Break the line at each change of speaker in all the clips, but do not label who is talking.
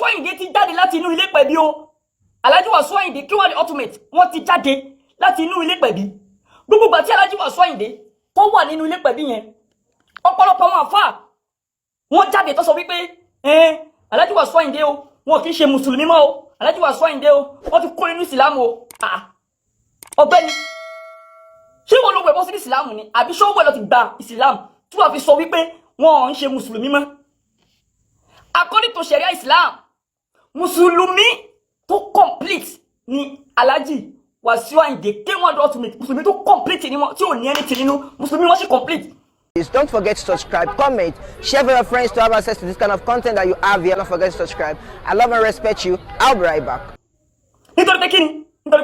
Wasiu Ayinde ti jáde láti inú ilé pẹ̀bí o. Alhaji Wasiu Ayinde kí wọ́n di ultimate wọ́n ti jáde láti inú ilé pẹ̀bí. Gbogbo ìgbà tí Alhaji Wasiu Ayinde tó wà nínú ilé pẹ̀bí yẹn ọ̀pọ̀lọpọ̀ wọn àfáà wọ́n jáde tó sọ wípé Alhaji Wasiu Ayinde o wọn kì í ṣe mùsùlùmí mọ́ o Alhaji Wasiu Ayinde o wọ́n ti kó inú ìsìlámù o. Ọ̀gbẹ́ni ṣé wọn ló wẹ̀bọ́ sí ìsìlámù ni àbí ṣé ó wẹ̀ lọ ti gba ìsìlámù tí wọ́n fi sọ wípé wọn ń ṣe mùsùlùmí mọ́? According to Sharia Islam, mùsùlùmí tó complete ni Alhaji Wasiu Ayinde K1 the ultimate. Mùsùlùmí tó complete ni wọn tí ò ní anything nínú mùsùlùmí wọn ṣe complete.
Please don't forget to subscribe, comment, share with your friends to have access to this kind of content that you have here. Don't forget to subscribe. I love and respect you. I'll be right back.
Nítorí pé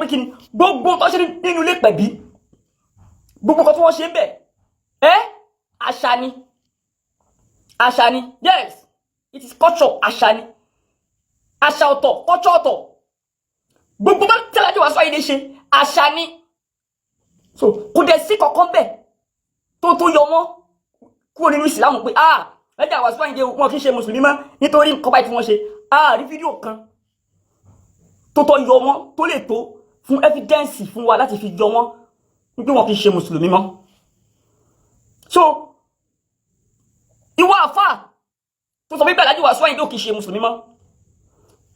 kíni gbogbo tó ṣe nínú ilé pẹ̀bí gbogbo kan tí wọ́n ṣe ń bẹ̀ àṣà ni yes it is culture àṣà ni àṣà ọ̀tọ̀ culture ọ̀tọ̀ gbogbo tó tí Alhaji Wasiu Ayinde ṣe àṣà ni so kò dẹ̀ sí kankan bẹ̀ tó yọ wọ́n kúrò nínú ìsìlámù pé Alhaji Wasiu Ayinde wọn kì í ṣe mùsùlùmí mọ́ nítorí nǹkan báyìí tí wọ́n ṣe rí fídíò kan tó yọ wọ́n tó lè tó fún evidence fún wa láti fi yọ wọ́n nítorí wọn kì í ṣe mùsùlùmí mọ́. So ìwọ àfáà tó sọ wípé Alhaji Wasiu Ayinde kì í ṣe mùsùlùmí mọ́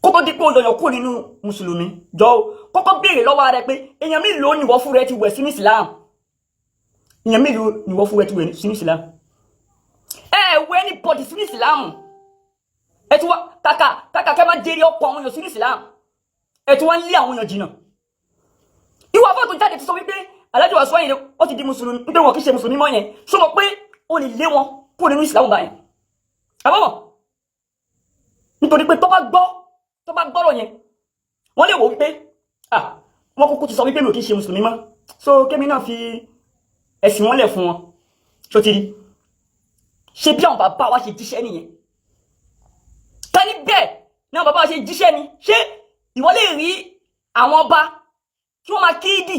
kó tó di pé ó yọyàn kúrò nínú mùsùlùmí jọ kọ́kọ́ béèrè lọ́wọ́ rẹ pé èèyàn mélòó ni ìwọ fún rẹ ti wẹ̀ sínú Islam èèyàn mélòó ni ìwọ fún rẹ ti wẹ̀ sínú Islam wẹ̀ ní bọ́dì sínú Islam ẹ ti wá kàkà kẹ́ máa jẹ́rìí ọkọ̀ àwọn èèyàn sínú Islam ẹ ti wá ń lé àwọn èèyàn jìnnà ìwọ àfáà tó jáde ti sọ wípé Alhaji Wasiu Ayinde ó ti di mùsùlùmí nígbà wọn kì í ṣe mùsùlùmí mọ́ yẹn ṣó mọ̀ pé ó lè lé wọn kúrò nínú Islam báyìí àbọ̀mọ̀ nítorí pé tó bá gbọ́rọ̀ yẹn wọ́n lè wò wípé wọ́n kúkú ti sọ wípé mi ò kì í ṣe mùsùlùmí mọ́ so kémi náà fi ẹ̀sìn wọn lẹ̀ fún wọn ṣó ti rí ṣe bí àwọn bàbá wa ṣe jíṣẹ́ nìyẹn ká ní bẹ́ẹ̀ ní àwọn bàbá wa ṣe jíṣẹ́ ni ṣé ìwọ lè rí àwọn ọba kí wọ́n máa kí ìdì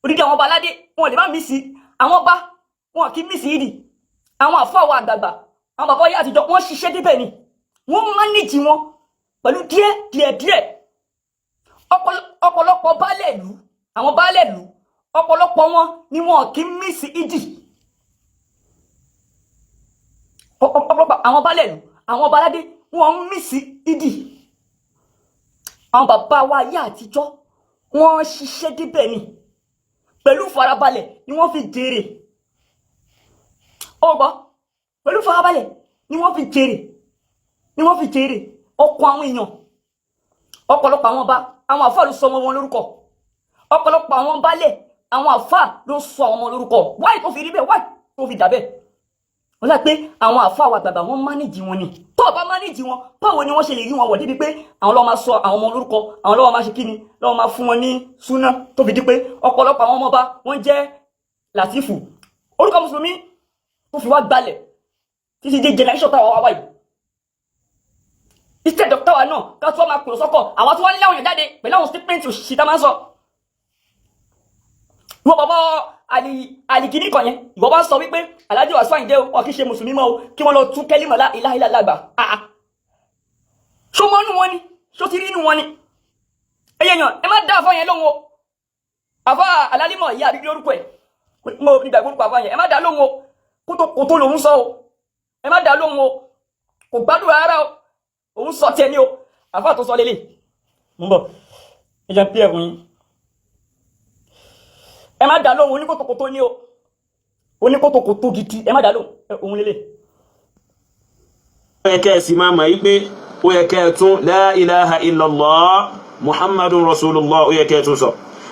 odidi àwọn ọba aládé wọn lè má mí sí àwọn ọba wọn kì í mí sí ìdì àwọn àfáà wa àgbààgbà àwọn bàbá yá àtijọ́ wọ́n ṣiṣẹ́ débẹ̀ ni wọ́n mánéjì wọn pẹ̀lú díẹ̀ ọ̀pọ̀lọpọ̀ baálẹ̀ ìlú àwọn baálẹ̀ ìlú ọ̀pọ̀lọpọ̀ wọn ni wọn kì í mí sí ìdì ọ̀pọ̀lọpọ̀ àwọn baálẹ̀ ìlú àwọn ọba aládé wọn mí sí ìdì àwọn bàbá wa yá àtijọ́ wọ́n ṣiṣẹ́ débẹ̀ ni pẹ̀lú farabalẹ̀ ni wọ́n fi jèrè ọgbọ́ pẹ̀lú farabalẹ̀ ni wọ́n fi jèrè ọkọ̀ àwọn èèyàn ọ̀pọ̀lọpọ̀ àwọn ọba àwọn àfáà ló sọ ọmọ wọn lórúkọ ọ̀pọ̀lọpọ̀ àwọn baálẹ̀ àwọn àfáà ló sọ ọmọ lórúkọ wáyé tó fi rí bẹ́ẹ̀ wáyé tó fi dà bẹ́ẹ̀ wọ́n sá pé àwọn àfáà wa gbàgbà wọ́n mánéjì wọn ni tó bá mánéjì wọn báwo ni wọ́n ṣe lè rí wọn wọ̀ débi pé àwọn lọ́wọ́ máa sọ àwọn ọmọ lórúkọ àwọn lọ́wọ́ máa ṣe kíni lọ́wọ́ máa fún wọn ní súná tó fi di pé ọ̀pọ̀lọpọ̀ àwọn ọmọọba wọ́n jẹ́ Làtífù orúkọ mùsùlùmí tó fi wá gbalẹ̀ títí dé generation táwa wá wáyìí instead of táwa náà ká tó máa pèrò sọ́kọ̀ àwọn tí wọ́n lé àwọn èèyàn jáde pẹ̀lú àwọn statement òṣìṣẹ́ tá máa ń sọ wọ́n bàbá àlìkìní kan yẹn ìwọ bá sọ wípé Alhaji Wasiu Ayinde wọn kì í ṣe mùsùlùmí mọ́ o kí wọ́n lọ tún kẹ́límà la ilaha illallah gbà ṣó mọ́ nù wọn ni ṣó ti rí nù wọn ni ẹyẹ yàn ẹ má dá àfọ yẹn lóhùn o àfọ alálímọ̀ ìyá àbí lórúkọ ẹ̀ mo nígbà ìgbórúkọ àfọ yẹn ẹ má dá lóhùn o kótó lòún sọ o ẹ má dá lóhùn o kò gbádùn rárá o òun sọ tiẹ̀ ní o àfọ tó sọ lélẹ̀ mo ń bọ̀ ẹ jẹ́ pí ẹ̀rù yín ẹ má dá lóhùn oníkótókótó ní o oníkótókótó gidi ẹ má dá lóhùn òun lélẹ̀.
ó yẹ kẹ́ ẹ sì máa mọ̀ yí pé ó yẹ kẹ́ ẹ tún la ilaha illallah muhammadun rasulullah ó yẹ kẹ́ ẹ tún sọ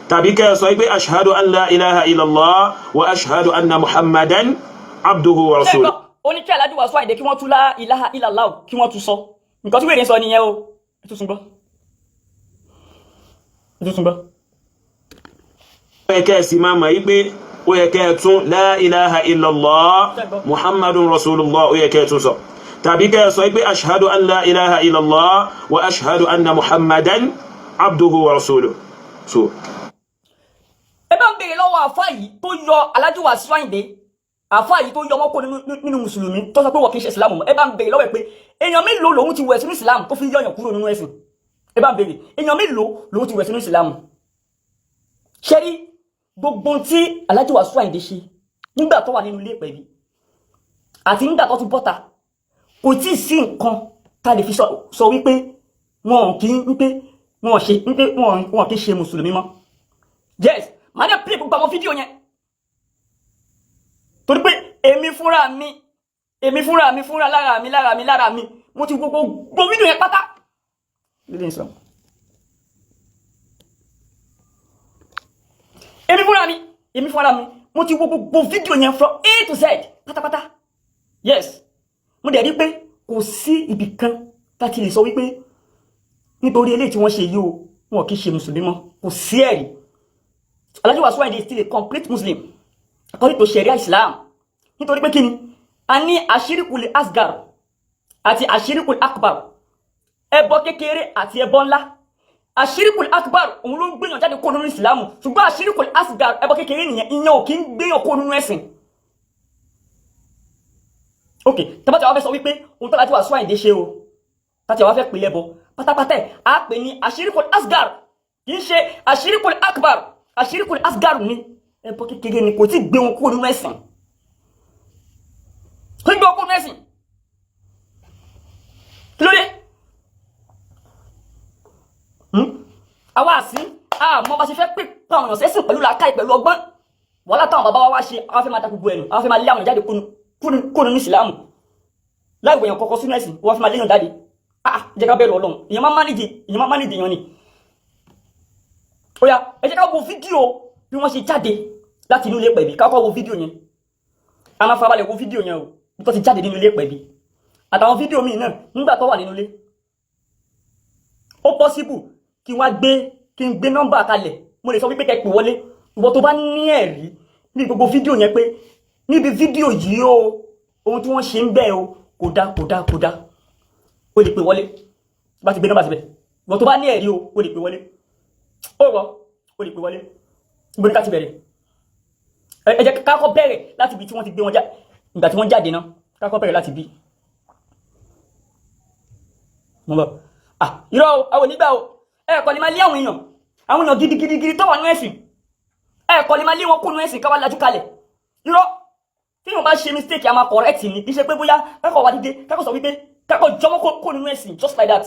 tàbí kẹ́ ẹ sọ pé ashhadu an la ilaha illallah wa ashhadu anna muhammadan abduhu wa rasuluhu.
ó ní kí Alhaji Wasiu Ayinde kí wọ́n tún la ilaha illallah kí wọ́n tún sọ nǹkan tí wèrè sọ nìyẹn o ẹ tún gbọ́
ó yẹ kẹ́ ẹ sì máa mọ̀ yí pé ó yẹ kẹ́ ẹ tún la ilaha illallah muhammadun rasulullah ó yẹ kẹ́ ẹ tún sọ tàbí kẹ́ ẹ sọ pé ashhadu an la ilaha illallah wa ashhadu anna muhammadan abduhu wa rasuluhu.
ẹ bá ń béèrè lọ́wọ́ àfáà yìí tó yọ Alhaji Wasiu Ayinde àfáà yìí tó yọ ọmọ kó nínú mùsùlùmí tó sọ pé wọ́n kì í ṣe ìsìlámù mọ́ ẹ bá ń bèèrè lọ́wọ́ ẹ̀ pé èèyàn mélòó lòun ti wẹ̀ sínú ìsìlámù tó fi yọ̀yàn kúrò nínú ẹ̀sìn ẹ bá ń bèèrè èèyàn mélòó lòun ti wẹ̀ sínú ìsìlámù. ṣé rí gbogbo tí Alhaji Wasiu Ayinde ṣe nígbà tó wà nínú ilé ìpẹ̀bí àti nígbà tó ti bọ́ta kò tí ì sí nǹkan tá a lè fi sọ wípé wọn kì í ṣe mùsùlùmí mọ́. Yes, màá dẹ̀ play gbogbo àwọn fídíò yẹn torí pé èmi fúnra lára mi mo ti gbogbo fídíò yẹn pátá. èmi fúnra mi mo ti gbogbo fídíò yẹn from A to Z pátápátá. Yes, mo dẹ̀ rí pé kò sí ibì kan láti lè sọ wípé nítorí eléyìí tí wọ́n ṣe yìí o wọn kì í ṣe mùsùlùmí mọ́, kò sí ẹ̀rí. Alhaji Wasiu Ayinde is still a complete Muslim according to Sharia Islam. Nítorí pé kíni a ní àṣírìkùl asgar àti àṣírìkùl akbar, ẹbọ kékeré àti ẹbọ ńlá. Àṣírìkùl akbar òun ló ń gbéyàn jáde kó nínú ìsìlámù, ṣùgbọ́n àṣírìkùl asgar ẹbọ kékeré nìyẹn, ìyẹn ò kí ń gbéyàn kó nínú ẹ̀sìn. Ok, tẹ́bàtà wá fẹ́ sọ wípé ohun tó Alhaji Wasiu Ayinde ṣe o tàti wá fẹ́ pè lẹ́bọ pátápátá a pè ní àṣírìkùl asgar, kì í ṣe àṣírìkùl akbar. Àṣírìkùl asgar ni ẹbọ kékeré ni, kò tí gbé wọn kó nínú ẹ̀sìn. Kí gbé ọkùnrin ẹ̀sìn? Kí ló dé? Àwa sí àmọ́ bá ṣe fẹ́ pè àwọn èèyàn sẹ́sìn pẹ̀lú làákàyè pẹ̀lú ọgbọ́n. Wọ́n látàwọn bàbá wa ṣe àwọn fẹ́ máa ta gbogbo ẹnu, àwọn fẹ́ máa lé àwọn jáde kó nínú ìsìlámù. Láì wèèyàn kọ́kọ́ sínú ẹ̀sìn, wọ́n fẹ́ máa léyàn jáde. Jẹ́ ká bẹ̀rù Ọlọ́run, èèyàn máa mánéjì èèyàn ni. Ó yá, ẹ jẹ́ ká wo fídíò bí wọ́n ṣe jáde láti inú ilé pẹ̀bí, ká kọ́ wo fídíò yẹn. A máa farabalẹ̀ wo fídíò yẹn o tó ti jáde nínú ilé pẹ̀bí àtàwọn fídíò míì náà nígbà tó wà nínú ilé. Ó possible kí n gbé nọ́mbà kalẹ̀, mo lè sọ wípé kẹ́ pè wọlé ìwọ tó bá ní ẹ̀rí ní gbogbo fídíò yẹn pé níbi fídíò yìí o ohun tí wọ́n ṣe ń bẹ̀ o kò dá o lè pè wọlé bá ti gbé nọ́mbà síbẹ̀. Ìwọ tó bá ní ẹ̀rí o lè pè wọlé, o lè pè wọlé. Ibo ni ká ti bẹ̀rẹ̀? Ẹ jẹ́ ká kọ́ bẹ̀rẹ̀ láti ibi tí wọ́n ti gbé wọn jáde ìgbà tí wọ́n jáde náà, ká kọ́ bẹ̀rẹ̀ láti bí. Mo lọ irọ́ o àwọn onígbà o ẹ̀ẹ̀kọ́ ni máa lé àwọn èèyàn gidigidi tó wà ní ẹ̀sìn, ẹ̀ẹ̀kọ́ ni máa lé wọn kó ní ẹ̀sìn ká wá lajú kalẹ̀. Irọ́ tí wọ́n bá ṣe mistake a máa correct ni, kì í ṣe pé bóyá kákọ̀ wá dídé kákọ̀ sọ wípé kákọ̀ jọmọ́ kó nínú ẹ̀sìn just like that.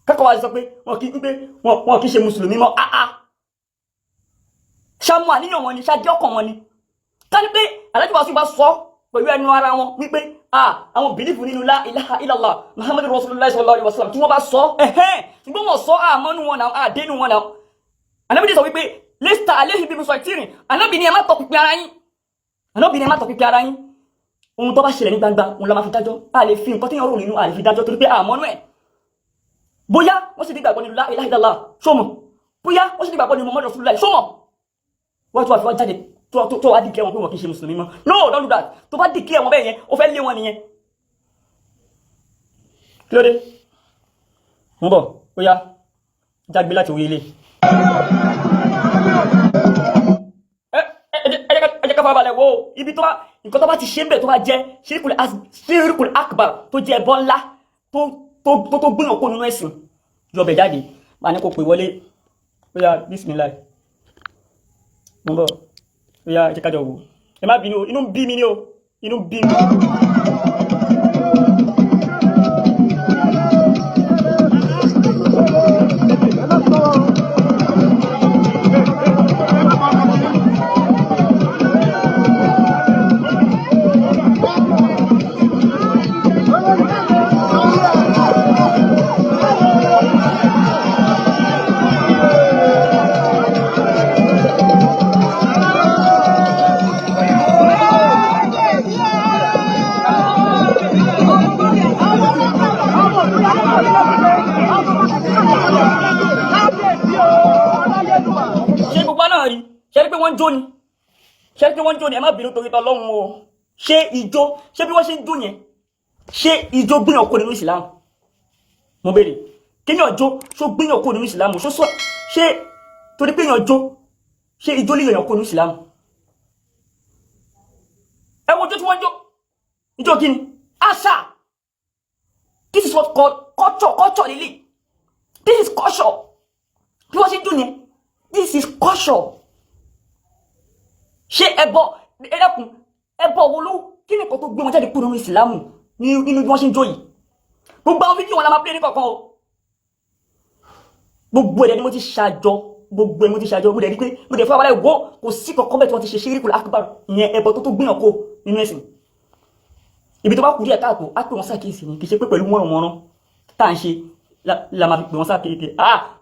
Kákọ̀ wá sọ pé wọn kì í ṣe mùsùlùmí mọ́. Ṣàmù àníyàn wọn ni, ṣáàdé ọkàn wọn ni. Ká ní pé Alhaji Wasiu bá sọ pẹ̀lú ẹnu ara wọn wípé àwọn bìlífù nínú la ilaha illallah Muhammadu Rasulullah sallallahu alaihi wasallam tí wọ́n bá sọ ṣùgbọ́n wọ́n sọ àmọ́nú wọn náà àdénú wọn náà. Ànábì sọ wípé lẹ́sítà aléhìn bí mo sọ ìtìrìn, Ànábì ni ẹ má tọ pípẹ́ ara yín. Ohun tó bá ṣẹlẹ̀ ní gbangba òun la máa fi dájọ́, a lè fi nǹkan tí yàn rò nínú a lè fi dájọ́ torí pé àmọ́nú ẹ̀. Bóyá wọ́n sì ti gbàgbọ́ nínú la ilaha illallah ṣọ́mọ̀, bóyá wọ́n sì ti gbàgbọ́ nínú Muhammadu Rasulullah ṣọ́mọ̀. Wọ́n tó wà fi wá jáde tó wá dìkẹ́ wọn pé wọ́n kìí ṣe mùsùlùmí mọ́. No, don't do that. Tó bá dìkẹ́ wọn bẹ́ẹ̀ yẹn ó fẹ́ lé wọn nìyẹn. Kí ló dé? Mo bọ̀ ó yá jágbé láti orí ilé. Ẹ jẹ́ ká farabalẹ̀ wo ibi tó bá nǹkan tó bá ti ṣe ń bẹ̀ tó bá jẹ́ ṣírìkùl akbar tó jẹ́ ẹbọ ńlá tó gbìyànjú kó nínú ẹ̀sìn yọbẹ̀ jáde máa ní kó pè wọlé. Ó yá bismillah. Mo bọ̀ ó yá jẹ́ ká jọ wò. Ẹ má bínú, inú bí mi ni o, inú bí mi. Ṣé wọ́n jó ni ẹ má bínú torí t'Ọlọ́run o. Ṣé ijó ṣé bí wọ́n ṣe ń jó yẹn ṣé ijó gbìyàn kó nínú Islam? Mo béèrè kéèyàn jó ṣó gbìyàn kó nínú Islam? Ṣé torí pé èèyàn jó ṣé ijó lè yàn kó nínú Islam? jó tí wọ́n jó ìjó kí ni àṣà. This is what called culture lili. This is culture. Bí wọ́n ṣe dùn yẹn, this is culture. Ṣé ẹlẹ́kùn ẹbọ wo ló kí ni kò tó gbé wọn jáde kúrò nínú ìsìlámù nínú bí wọ́n ṣe ń jó yìí? Gbogbo àwọn fídíò wọn la máa play ní kọ̀ọ̀kan o. Gbogbo ẹ̀dẹ̀ ni mo ti ṣàjọ, mo dẹ̀ rí pé mo dẹ̀ fún àwọn ẹ̀wọ́ kò sí kọ̀ọ̀kan bẹ́ẹ̀ tí wọ́n ti ṣe ṣíríkù akbar ìyẹn ẹbọ tó gbìyàn kó nínú ẹ̀sìn. Ibi tó bá kù díẹ̀ káàtó á pè wọ́n sákèsì ni kì í ṣe pé pẹ̀lú mọ̀rànmọ́rán tá à ń ṣe la máa fi pè wọ́n sákèsì.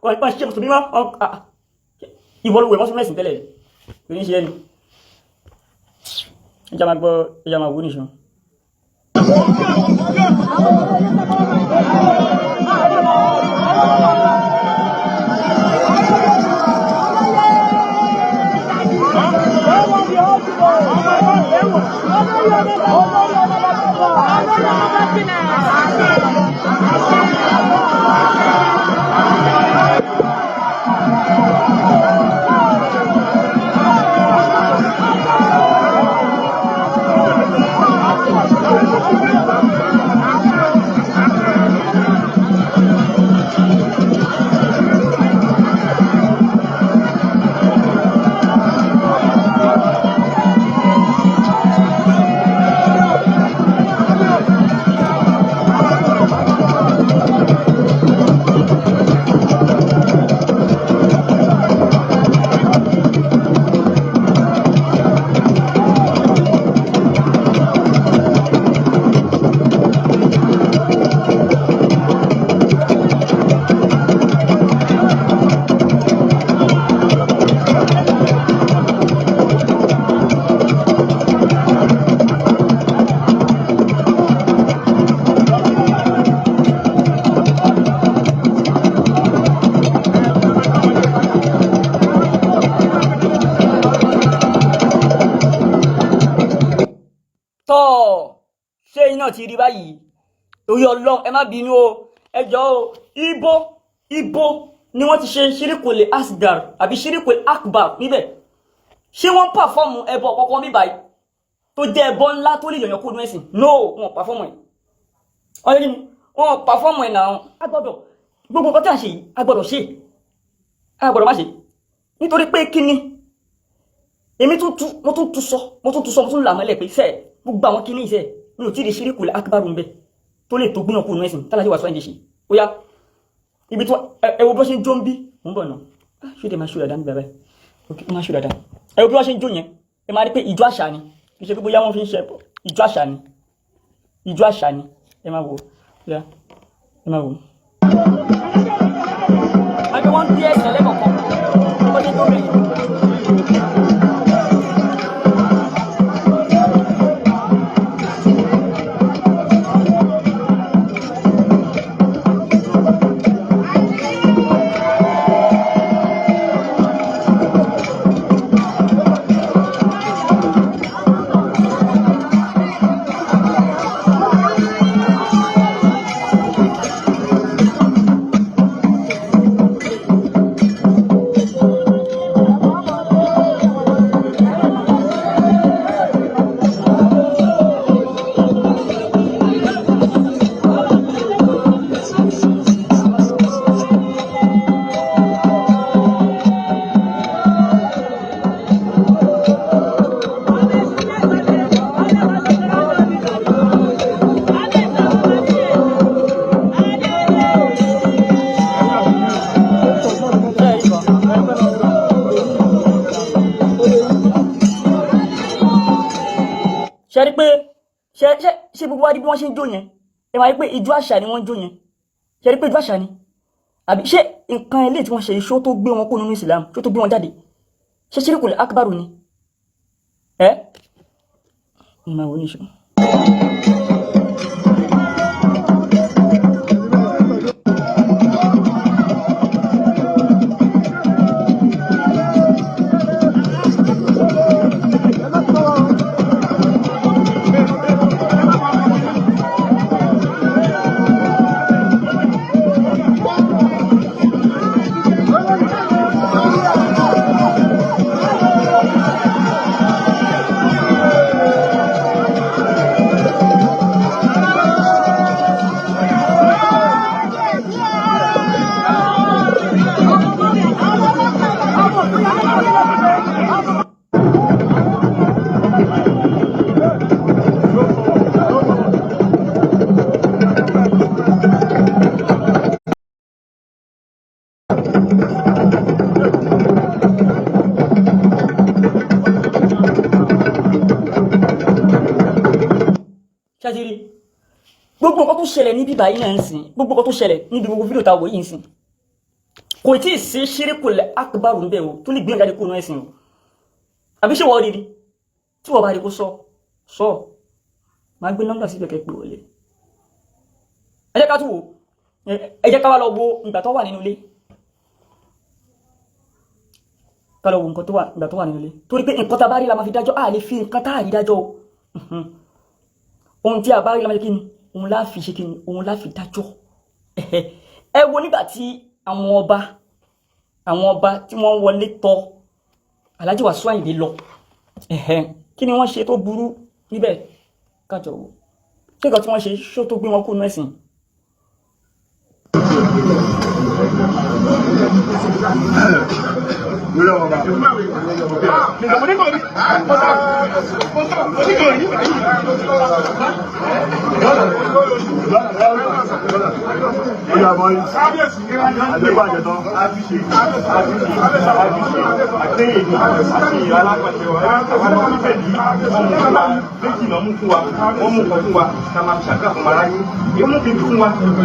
Wọ́n ṣe mùsùlùmí mọ́ ìwọ ló wẹ̀ wọ́n sí mẹ́sìn tẹ́lẹ̀ kò ní ṣe ẹni. Ẹja máa gbọ́ ẹja máa wò nìṣan. Ṣé iná ti rí báyìí torí Ọlọ́run ẹ má bínú o ẹ jọ̀ọ́ o ibo ni wọ́n ti ṣe ṣíríkùlẹ̀ asgar àbí ṣíríkùlẹ̀ akbar níbẹ̀ ṣé wọ́n pàfọ́ọ̀mù ẹbọ kọ̀ọ̀kan bí báyìí tó jẹ́ ẹbọ ńlá tó lè yọ̀yàn kó nú ẹ̀sìn no wọn pàfọ́ọ̀mù ẹ̀ ọ̀rẹ́ ni wọn pàfọ́ọ̀mù ẹ̀ náà a gbọ́dọ̀ gbogbo nǹkan tí a ṣe yìí a gbọ́dọ̀ ṣe a gbọ́dọ̀ má ṣe nítorí pé kíni èmi mo tún là mọ́lẹ̀ pé sẹ́ẹ̀ gbogbo àwọn kíní iṣẹ́ mi ò tí ì di ṣíríkùlẹ̀ akbar ń bẹ tó lè tó gbìyànjú kó nú ẹ̀sìn tálàjì wà sọ́yìn ṣe ó yá ibi tó ẹwọ bó ṣe ń jó ń bí mò ń bọ̀ náà ṣé ìdè máa ṣó dáadáa ní bàbá ẹ̀ máa ṣó dáadáa ẹwọ bí wọ́n ṣe ń jó yẹn ẹ máa rí pé ìjọ àṣà ni kì í ṣe pé bóyá wọ́n fi ń ṣe ìjọ àṣà ni ẹ máa wò ẹ máa wò. àbí wọ́n ń bí ẹ̀sìn ẹlẹ́kọ̀ọ̀kan bó ṣe tó bẹ̀yẹ̀. ṣe rí pé ṣe gbogbo wa rí bí wọ́n ṣe ń jó yẹn ẹ máa rí pé ijó àṣà ni wọ́n ń jó yẹn ṣe rí pé ijó àṣà ni àbí ṣé nǹkan ilé tí wọ́n ṣe iṣó tó gbé wọn kó nínú Islam ṣó tó gbé wọn jáde ṣé ṣíríkùl akbaru ni máa wọ ní ìṣó. ṣẹ́sìrì gbogbo nǹkan tó ṣẹlẹ̀ níbí báyìí náà ń sìn gbogbo nǹkan tó ṣẹlẹ̀ níbi gbogbo fídíò táwọn yìí ń sìn kò tí ì sí ṣíríkùl akbar ń bẹ̀ o tó lè gbé ìjáde kó nú ẹ̀sìn o àbí ṣé wọ́n rí rí tí wọ́n bá rí kó sọ máa gbé nọ́mbà síbẹ̀ kẹ́ pé wọlé ẹ jẹ́ ká tún wò ẹ jẹ́ ká wá lọ wo ìgbà tó wà nínú ilé ká lọ wo nǹkan tó wà ìgbà tó wà nínú ilé torí pé nǹkan tá a bá rí la máa fi dájọ́ a lè fi nǹkan tá a rí dájọ́ o ohun tí a bá rí la máa fi kí ni òun la fi ṣe kí ni òun la fi dájọ́ ẹ wo nígbà tí àwọn ọba tí wọ́n wọlé tọ̀ Alhaji Wasiu Ayinde lọ kí ni wọ́n ṣe tó burú níbẹ̀ kájọ wo kí nǹkan tí wọ́n ṣe ṣó tó gbé wọn kú nú ẹ̀sìn.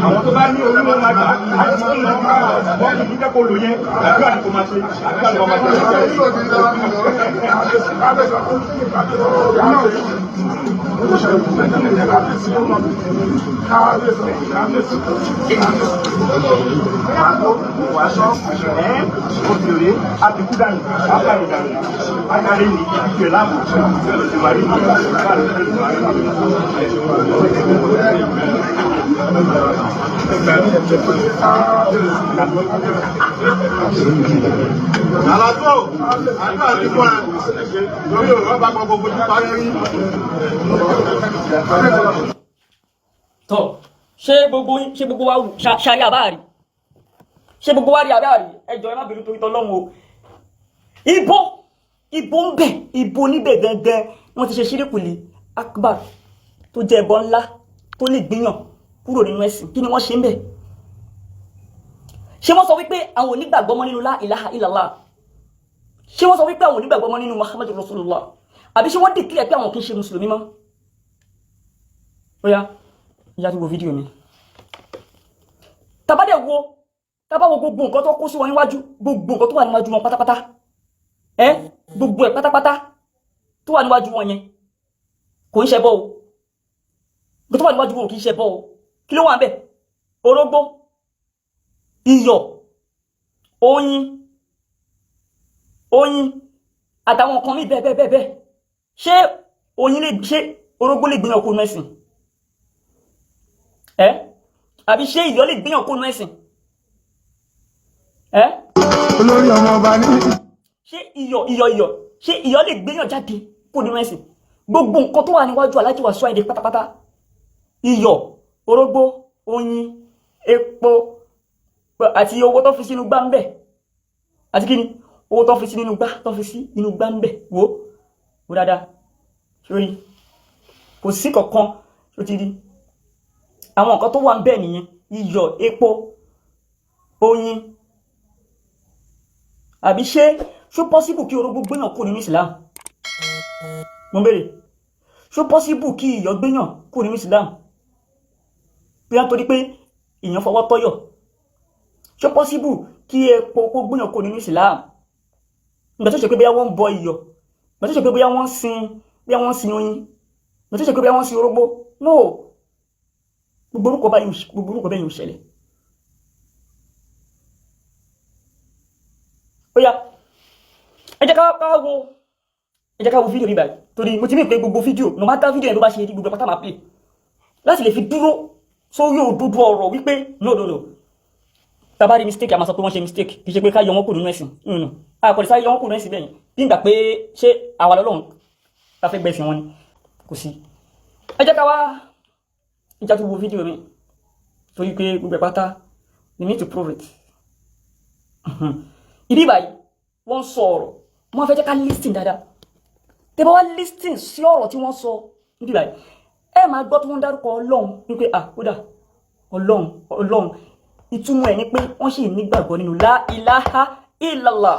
Àwọn tó bá ní orí wọn máa gbà á ti fún wọn wọ́n kì í jẹ́ kó lò yẹn àdúrà ni kò máa ṣe àdúrà ni wọ́n máa Àlàtò àdúrà ti fún ẹ lórí ọ̀rọ̀ bá gbogbo ti parí rí.
Tọ́ ṣé gbogbo wa ṣayé àbáàrí ṣé gbogbo wa rí àbáàrí ẹjọ́ ẹ má bínú torí tọ́lọ́run o ibo ń bẹ̀ ibo níbẹ̀ gangan wọ́n ti ṣe ṣíríkùl akbar tó jẹ́ ẹbọ ńlá tó lè gbìyàn kúrò nínú ẹ̀sìn kí ni wọ́n ṣe ń bẹ̀ ṣé wọ́n sọ wípé àwọn onígbàgbọ́ mọ́ nínú la ilaha illallah ṣé wọ́n sọ wípé àwọn onígbàgbọ́ mọ́ nínú Muhammadu Rasulullah àbí ṣé wọ́n dìklẹ̀ pé àwọn kì í ṣe mùsùlùmí mọ́ ó yá ìyá tó wo fídíò mi tàbá wo gbogbo nǹkan tó kó sí wọn níwájú gbogbo nǹkan tó wà níwájú wọn pátápátá gbogbo ẹ̀ pátápátá tó wà níwájú wọn yẹn kò ń ṣe bọ́ o nǹkan tó wà níwájú wọn kì í ṣe bọ́ o kí ló wà ń bẹ̀ orógbó iyọ̀ oyin àtàwọn nǹkan mí bẹ́ẹ̀ ṣé orógbó lè gbìyàn kó nú ẹ̀sìn àbí ṣé iyọ̀ lè gbìyàn kó nú ẹ̀sìn
Olórí ọmọ ọba ní.
ṣé iyọ̀ ṣé iyọ̀ lè gbìyàn jáde kó nú ẹ̀sìn gbogbo nǹkan tó wà níwájú Alhaji Wasiu Ayinde pátápátá iyọ̀ orógbó oyin epo àti owó tó fi sínú gbá ń bẹ̀ àti kí ni owó tó fi sí nínú gbá tó fi sí inú gbá ń bẹ̀ wo dáadáa sórí kò sí kankan tó ti rí àwọn nǹkan tó wà ń bẹ̀ nìyẹn iyọ̀ epo oyin àbí ṣó possible kí orógbó gbéyàn kó nínú Islam mo béèrè ṣó possible kí iyọ̀ gbéyàn kó nínú Islam bí wọ́n torí pé èèyàn fọwọ́ tọ́yọ̀ ṣó possible kí epo kó gbóyàn kó nínú Islam ìgbà tó ṣe pé bóyá wọ́n ń bọ iyọ̀ ìgbà tó ṣe pé bóyá wọ́n ń sin oyin ìgbà tó ṣe pé bóyá wọ́n ń sin orógbó no gbogbo orúkọ bẹ́ẹ̀ yóò ṣẹlẹ̀ ó yá ẹ jẹ́ ká wo fídíò ní báyìí torí mo ti ní pé gbogbo fídíò no matter fídíò yẹn tó bá ṣe rí gbogbo pátá máa play láti lè fi dúró sórí òdodo ọ̀rọ̀ wípé no tàbá rí mistake a máa sọ pé wọ́n ṣe mistake kì í ṣe pé ká yọ wọ́n kù nínú ẹ̀sìn àkọlẹ̀ sáyé yọ wọ́n kù nínú ẹ̀sìn bẹ́yìn bí ìgbà pé ṣé àwa lọ́lọ́run ta fẹ́ gbẹ̀sìn wọn ni kò sí ẹ jẹ́ ká wá ìjà tó wo fídíò mi torí pé gbogbo pátá you need to prove it ìdí báyìí wọ́n sọ ọ̀rọ̀ wọ́n fẹ́ jẹ́ ká listen dáadáa tẹ́ bá wá listen sí ọ̀rọ̀ tí wọ́n sọ ìdí báyìí ẹ máa gbọ́ tí wọ́n dárúkọ Ọlọ́run wípé kódà Ọlọ́run ìtumọ̀ ẹ̀ ni pé wọ́n sì nígbàgbọ́ nínú la ilaha illallah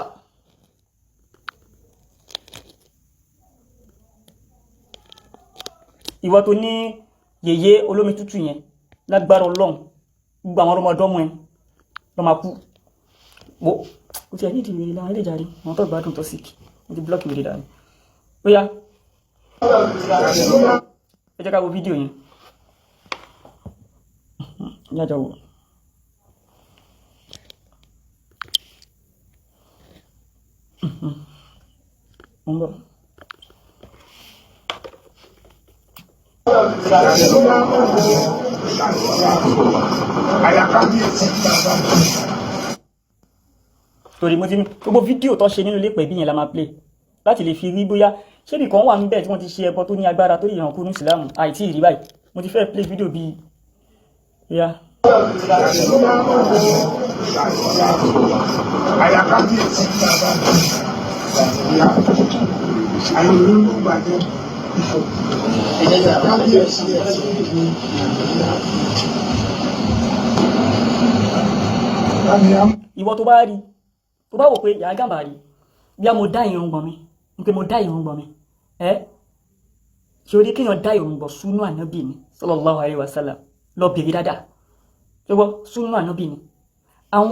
ìwọ tó ní yèyé olómi tútù yẹn lágbára Ọlọ́run gbogbo àwọn ọmọdọ́mọ ẹ lọ máa kú wo ó ti ẹ̀ ní ìdíwèrè láwọn ilé ìjàre àwọn tó gbádùn tó sick ó ti blọ́ọ̀kì wèrè dànù ó yá ẹ jẹ́ ká wo fídíò yẹn yájọ wò. Mo ń bọ̀. Torí mo ti ní gbogbo fídíò tó ṣe nínú ilé pẹ̀bí yẹn la máa play láti lè fi rí bóyá ṣébì kan wà níbẹ̀ tí wọ́n ti ṣe ẹbọ tó ní agbára tó lè yàn kú ní ìsìlámù àìtí ìrí báyìí mo ti fẹ́ play fídíò bíi ya. Ìwọ tó bá rí tó bá wò pé Yahya Gambari bí a mo dá irùngbọ̀n mi nípe mo dá irùngbọ̀n mi ṣe orí kíyàn dá irùngbọ̀n súnú ànábì ni sallallahu alaihi wasallam lọ bèrè dáadáa ṣùgbọ́n súnú ànábì ni àwọn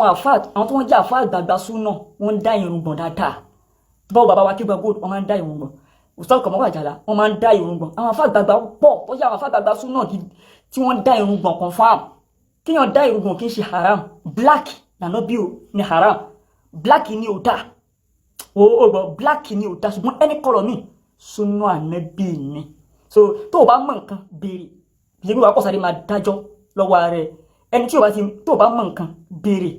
tó wọ́n jẹ́ àfáà àgbààgbà súnà wọ́n dá irùngbọ̀n dáadáa bọ́ọ̀ bàbá wa kí gbogbo wọ́n máa ń dá irùngbọ̀n Ustaz Kamal Àjàlá wọ́n máa ń dá irùngbọ̀n àwọn àfáà àgbààgbà pọ̀ tó jẹ́ àwọn àfáà àgbààgbà súnà tí wọ́n dá irùngbọ̀n confam kíyàn dá irùngbọ̀n kì í ṣe haram black lànábì ni haram black ni ò dá o black ni ò dá ṣùgbọ́n any color mi súnà ànábì ni so tó o bá mọ̀ nǹkan béèrè bí ẹgbẹ́ wa kọ́ sáré máa dájọ́ lọ́wọ́ rẹ̀ ẹni tí tó o bá mọ̀ nǹkan béèrè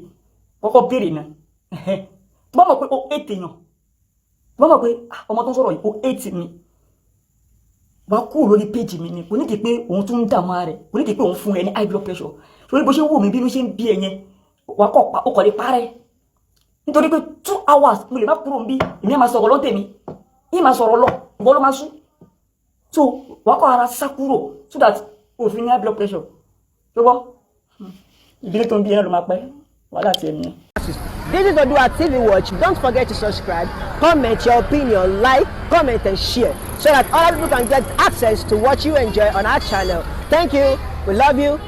kọ́kọ́ béèrè náà tó bá mọ̀ pé o 8 èèyàn tó bá mọ̀ pé ọmọ tó ń sọ̀rọ̀ yìí o 8 mi wá kúrò lórí péjì mi ni kò ní di pé òun tún ń dààmú rẹ̀ kò ní di pé òun fún ẹ ní high blood pressure torí bó ṣe ń wò mí bí ló ṣe ń bí ẹ yẹn wà ó kọ̀ lè parẹ́ nítorí pé 2 hours mo lè má kúrò ń bí èmi á máa sọ̀rọ̀ lọ́tẹ̀ mi yìí máa sọ̀rọ̀ lọ ìwọ ló máa sún so wà á kọ́ ara sá kúrò so that òfin ní high blood pressure tó gbọ́ ìdílé tó ń bí ẹ ló máa pẹ́ wàhálà tiẹ̀ nìyẹn.
This is Oodua TV Watch. Don't forget to subscribe, comment your opinion, like, comment and share so that other people can get access to what you enjoy on our channel. Thank you. We love you.